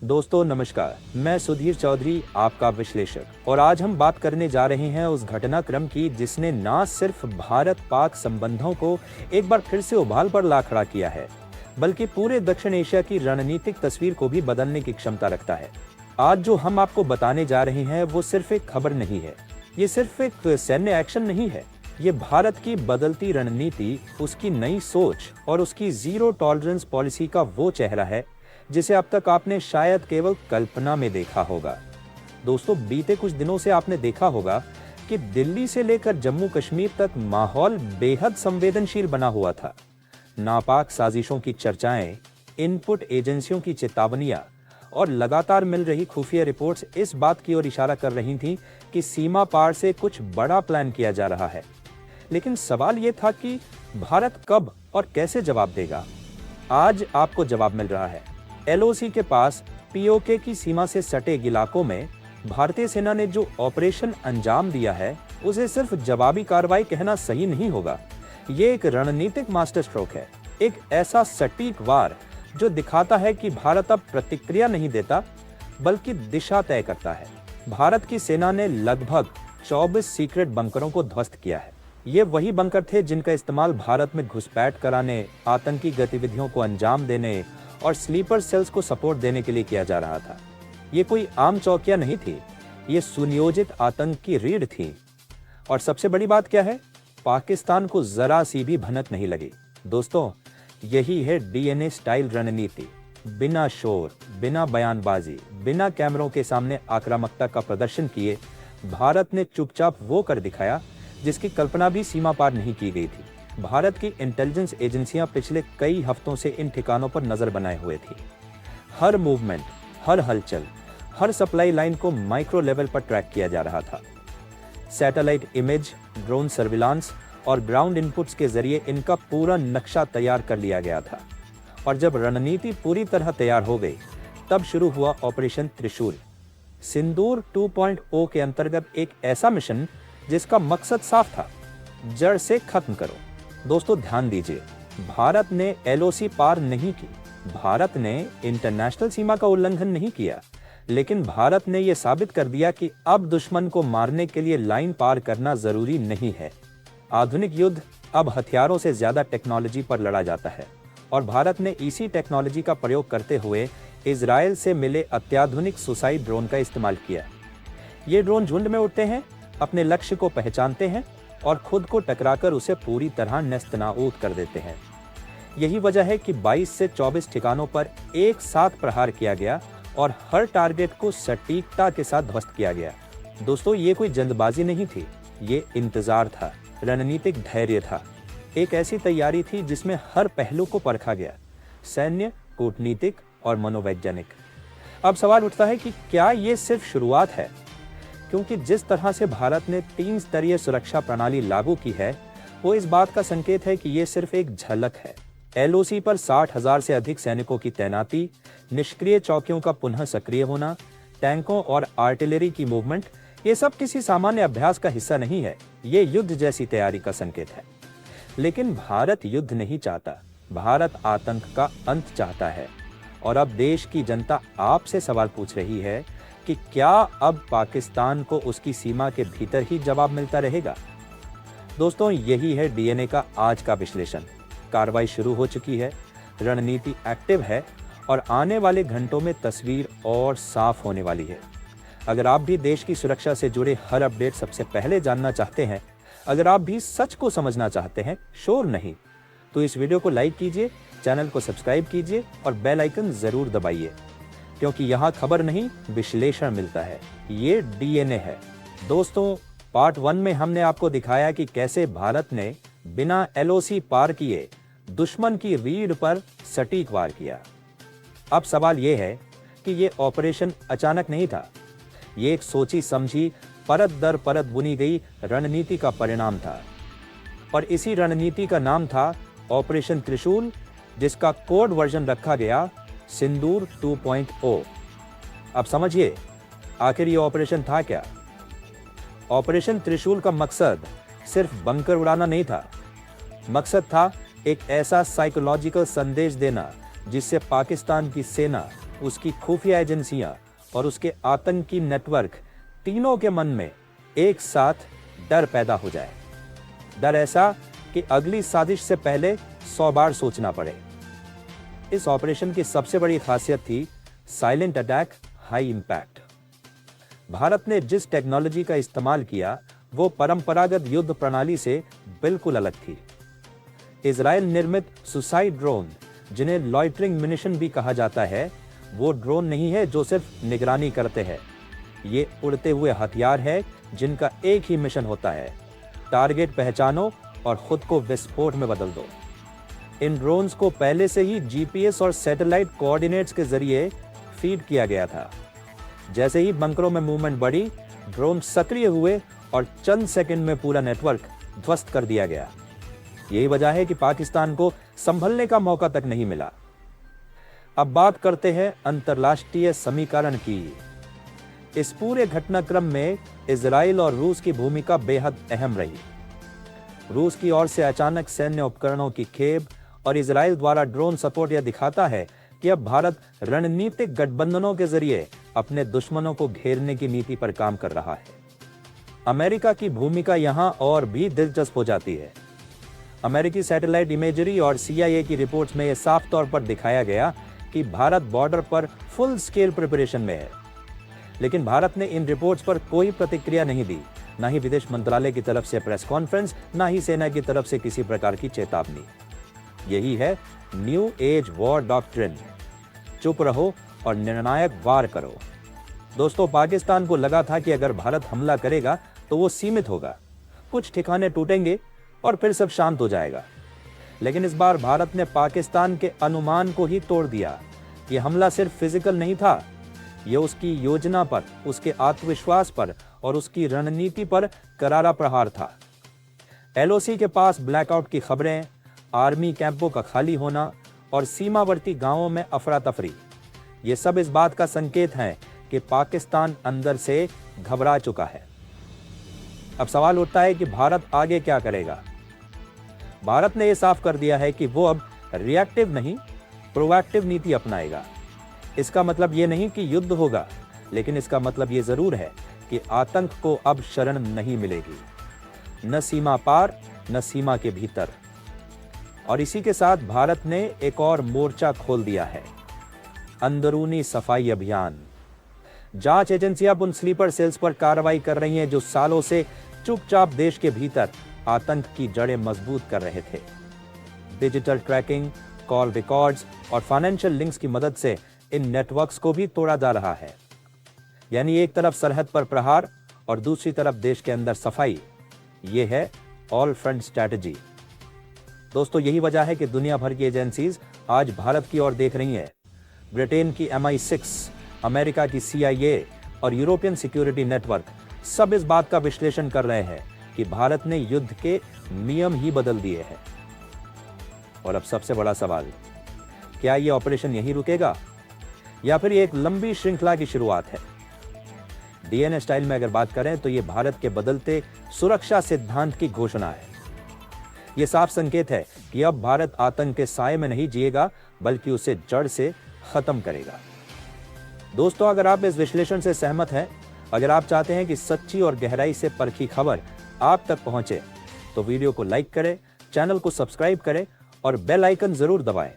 दोस्तों नमस्कार, मैं सुधीर चौधरी आपका विश्लेषक और आज हम बात करने जा रहे हैं उस घटनाक्रम की जिसने न सिर्फ भारत पाक संबंधों को एक बार फिर से उबाल पर ला खड़ा किया है, बल्कि पूरे दक्षिण एशिया की रणनीतिक तस्वीर को भी बदलने की क्षमता रखता है। आज जो हम आपको बताने जा रहे हैं वो सिर्फ एक खबर नहीं है, ये सिर्फ एक सैन्य एक्शन नहीं है, ये भारत की बदलती रणनीति, उसकी नई सोच और उसकी जीरो टॉलरेंस पॉलिसी का वो चेहरा है जिसे अब तक आपने शायद केवल कल्पना में देखा होगा। दोस्तों, बीते कुछ दिनों से आपने देखा होगा कि दिल्ली से लेकर जम्मू कश्मीर तक माहौल बेहद संवेदनशील बना हुआ था। नापाक साजिशों की चर्चाएं, इनपुट एजेंसियों की चेतावनियां और लगातार मिल रही खुफिया रिपोर्ट्स इस बात की ओर इशारा कर रही थीं कि सीमा पार से कुछ बड़ा प्लान किया जा रहा है। लेकिन सवाल ये था कि भारत कब और कैसे जवाब देगा। आज आपको जवाब मिल रहा है। एलओसी के पास पीओके की सीमा से सटे इलाकों में भारतीय सेना ने जो ऑपरेशन अंजाम दिया है, उसे सिर्फ जवाबी कार्रवाई कहना सही नहीं होगा। ये एक रणनीतिक मास्टर स्ट्रोक है, एक ऐसा सटीक वार जो दिखाता है कि भारत अब प्रतिक्रिया नहीं देता बल्कि दिशा तय करता है। भारत की सेना ने लगभग 24 सीक्रेट बंकरों को ध्वस्त किया है। ये वही बंकर थे जिनका इस्तेमाल भारत में घुसपैठ कराने, आतंकी गतिविधियों को अंजाम देने और स्लीपर सेल्स को सपोर्ट देने के लिए किया जा रहा था। ये कोई आम चौकियां नहीं थी, ये सुनियोजित आतंक की रीढ़ थी। और सबसे बड़ी बात क्या है, पाकिस्तान को जरा सी भी भनक नहीं लगी। दोस्तों, यही है डीएनए स्टाइल रणनीति। बिना शोर, बिना बयानबाजी, बिना कैमरों के सामने आक्रामकता का प्रदर्शन किए भारत ने चुपचाप वो कर दिखाया जिसकी कल्पना भी सीमा पार नहीं की गई थी। भारत की इंटेलिजेंस एजेंसियां पिछले कई हफ्तों से इन ठिकानों पर नजर बनाए हुए थी। हर मूवमेंट, हर हलचल, हर सप्लाई लाइन को माइक्रो लेवल पर ट्रैक किया जा रहा था। सैटेलाइट इमेज, ड्रोन सर्विलांस और ग्राउंड इनपुट्स के जरिए इनका पूरा नक्शा तैयार कर लिया गया था। और जब रणनीति पूरी तरह तैयार हो गई, तब शुरू हुआ ऑपरेशन त्रिशूल, सिंदूर 2.0 के अंतर्गत एक ऐसा मिशन जिसका मकसद साफ था, जड़ से खत्म करो। दोस्तों ध्यान दीजिए, भारत ने एलओसी पार नहीं की, भारत ने इंटरनेशनल सीमा का उल्लंघन नहीं किया, लेकिन भारत ने यह साबित कर दिया कि अब दुश्मन को मारने के लिए लाइन पार करना जरूरी नहीं है। आधुनिक युद्ध अब हथियारों से ज्यादा टेक्नोलॉजी पर लड़ा जाता है और भारत ने इसी टेक्नोलॉजी का प्रयोग करते हुए इजराइल से मिले अत्याधुनिक सुसाइड ड्रोन का इस्तेमाल किया। ये ड्रोन झुंड में उड़ते हैं, अपने लक्ष्य को पहचानते हैं और खुद को टकराकर उसे पूरी तरह नेस्तनाबूद कर देते हैं। यही वजह है कि 22 से 24 ठिकानों पर एक साथ प्रहार किया गया और हर टारगेट को सटीकता के साथ ध्वस्त किया गया। दोस्तों, ये कोई जल्दबाजी नहीं थी, ये इंतजार था, रणनीतिक धैर्य था, एक ऐसी तैयारी थी जिसमें हर पहलू को परखा गया, सैन्य, कूटनीतिक और मनोवैज्ञानिक। अब सवाल उठता है कि क्या ये सिर्फ शुरुआत है, क्योंकि जिस तरह से भारत ने 3 स्तरीय सुरक्षा प्रणाली लागू की है, वो इस बात का संकेत है कि ये सिर्फ एक झलक है। एलओसी पर 60,000 से अधिक सैनिकों की तैनाती, निष्क्रिय चौकियों का पुनः सक्रिय होना, टैंकों और आर्टिलरी की मूवमेंट, ये सब किसी सामान्य अभ्यास का हिस्सा नहीं है, ये युद्ध जैसी तैयारी का संकेत है। लेकिन भारत युद्ध नहीं चाहता, भारत आतंक का अंत चाहता है। और अब देश की जनता आपसे सवाल पूछ रही है कि क्या अब पाकिस्तान को उसकी सीमा के भीतर ही जवाब मिलता रहेगा। दोस्तों, यही है डीएनए का आज का विश्लेषण। कार्रवाई शुरू हो चुकी है, रणनीति एक्टिव है और आने वाले घंटों में तस्वीर और साफ होने वाली है। अगर आप भी देश की सुरक्षा से जुड़े हर अपडेट सबसे पहले जानना चाहते हैं, अगर आप भी सच को समझना चाहते हैं, शोर नहीं, तो इस वीडियो को लाइक कीजिए, चैनल को सब्सक्राइब कीजिए और बेल आइकन जरूर दबाइए, क्योंकि यहाँ खबर नहीं, विश्लेषण मिलता है। ये डीएनए है। दोस्तों, पार्ट 1 में हमने आपको दिखाया कि कैसे भारत ने बिना एलओसी पार किए दुश्मन की रीढ़ पर सटीक वार किया। अब सवाल यह है कि ये ऑपरेशन अचानक नहीं था, ये एक सोची समझी, परत दर परत बुनी गई रणनीति का परिणाम था। और इसी रणनीति का नाम था ऑपरेशन त्रिशूल, जिसका कोड वर्जन रखा गया सिंदूर 2.0। अब समझिए, आखिर ये ऑपरेशन था क्या। ऑपरेशन त्रिशूल का मकसद सिर्फ बंकर उड़ाना नहीं था, मकसद था एक ऐसा साइकोलॉजिकल संदेश देना जिससे पाकिस्तान की सेना उसकी खुफिया एजेंसियां और उसके आतंकी नेटवर्क, तीनों के मन में एक साथ डर पैदा हो जाए। डर ऐसा कि अगली साजिश से पहले 100 बार सोचना पड़े। इस ऑपरेशन की सबसे बड़ी खासियत थी silent attack, high impact. Bharat ने जिस टेक्नोलॉजी का इस्तेमाल किया वो परंपरागत युद्ध प्रणाली से बिल्कुल अलग थी। इजराइल निर्मित सुसाइड ड्रोन, जिन्हें लॉइटरिंग मिनिशन भी कहा जाता है, वो ड्रोन नहीं है जो सिर्फ निगरानी करते हैं। ये उड़ते हुए हथियार है जिनका एक ही मिशन होता है, टारगेट पहचानो और खुद को विस्फोट में बदल दो। इन ड्रोन्स को पहले से ही जीपीएस और सैटेलाइट कोऑर्डिनेट्स के जरिए फीड किया गया था। जैसे ही बंकरों में मूवमेंट बढ़ी, ड्रोन सक्रिय हुए और चंद सेकंड में पूरा नेटवर्क ध्वस्त कर दिया गया। यही वजह है कि पाकिस्तान को संभलने का मौका तक नहीं मिला। अब बात करते हैं अंतर्राष्ट्रीय समीकरण की। इस पूरे घटनाक्रम में इजराइल और रूस की भूमिका बेहद अहम रही। रूस की ओर से अचानक सैन्य उपकरणों की खेप और इजराइल द्वारा ड्रोन सपोर्ट यह दिखाता है कि अब भारत रणनीतिक गठबंधनों के जरिए अपने दुश्मनों को घेरने की नीति पर काम कर रहा है। अमेरिका की भूमिका यहां और भी दिलचस्प हो जाती है। अमेरिकी सैटेलाइट इमेजरी और CIA की रिपोर्ट्स में यह साफ तौर पर दिखाया गया कि भारत बॉर्डर पर फुल स्केल प्रिपरेशन में है। लेकिन भारत ने इन रिपोर्ट्स पर कोई प्रतिक्रिया नहीं दी, ना ही विदेश मंत्रालय की तरफ से प्रेस कॉन्फ्रेंस, ना ही सेना की तरफ से किसी प्रकार की चेतावनी। यही है न्यू एज वॉर डॉक्ट्रिन, चुप रहो और निर्णायक वार करो। दोस्तों, पाकिस्तान को लगा था कि अगर भारत हमला करेगा तो वो सीमित होगा, कुछ ठिकाने टूटेंगे और फिर सब शांत हो जाएगा। लेकिन इस बार भारत ने पाकिस्तान के अनुमान को ही तोड़ दिया। ये हमला सिर्फ फिजिकल नहीं था, ये उसकी योजना पर, उसके आत्मविश्वास पर और उसकी रणनीति पर करारा प्रहार था। LOC के पास ब्लैकआउट की खबरें, आर्मी कैंपों का खाली होना और सीमावर्ती गांवों में अफरा तफरी, ये सब इस बात का संकेत है कि पाकिस्तान अंदर से घबरा चुका है। अब सवाल उठता है कि भारत आगे क्या करेगा। भारत ने यह साफ कर दिया है कि वो अब रिएक्टिव नहीं, प्रोएक्टिव नीति अपनाएगा। इसका मतलब ये नहीं कि युद्ध होगा, लेकिन इसका मतलब ये जरूर है कि आतंक को अब शरण नहीं मिलेगी, न सीमा पार न सीमा के भीतर। और इसी के साथ भारत ने एक और मोर्चा खोल दिया है, अंदरूनी सफाई अभियान। जांच एजेंसियां उन स्लीपर सेल्स पर कार्रवाई कर रही हैं जो सालों से चुपचाप देश के भीतर आतंक की जड़ें मजबूत कर रहे थे। डिजिटल ट्रैकिंग, कॉल रिकॉर्ड्स और फाइनेंशियल लिंक्स की मदद से इन नेटवर्क्स को भी तोड़ा जा रहा है। यानी एक तरफ सरहद पर प्रहार और दूसरी तरफ देश के अंदर सफाई। ये है ऑल फ्रंट स्ट्रैटेजी। दोस्तों, यही वजह है कि दुनिया भर की एजेंसीज आज भारत की ओर देख रही हैं। ब्रिटेन की MI6, अमेरिका की CIA और यूरोपियन सिक्योरिटी नेटवर्क सब इस बात का विश्लेषण कर रहे हैं कि भारत ने युद्ध के नियम ही बदल दिए हैं। और अब सबसे बड़ा सवाल, क्या यह ऑपरेशन यहीं रुकेगा या फिर एक लंबी श्रृंखला की शुरुआत है? DNA स्टाइल में अगर बात करें तो यह भारत के बदलते सुरक्षा सिद्धांत की घोषणा है। यह साफ संकेत है कि अब भारत आतंक के साए में नहीं जिएगा, बल्कि उसे जड़ से खत्म करेगा। दोस्तों, अगर आप इस विश्लेषण से सहमत हैं, अगर आप चाहते हैं कि सच्ची और गहराई से परखी खबर आप तक पहुंचे, तो वीडियो को लाइक करें, चैनल को सब्सक्राइब करें और बेल आइकन जरूर दबाएं।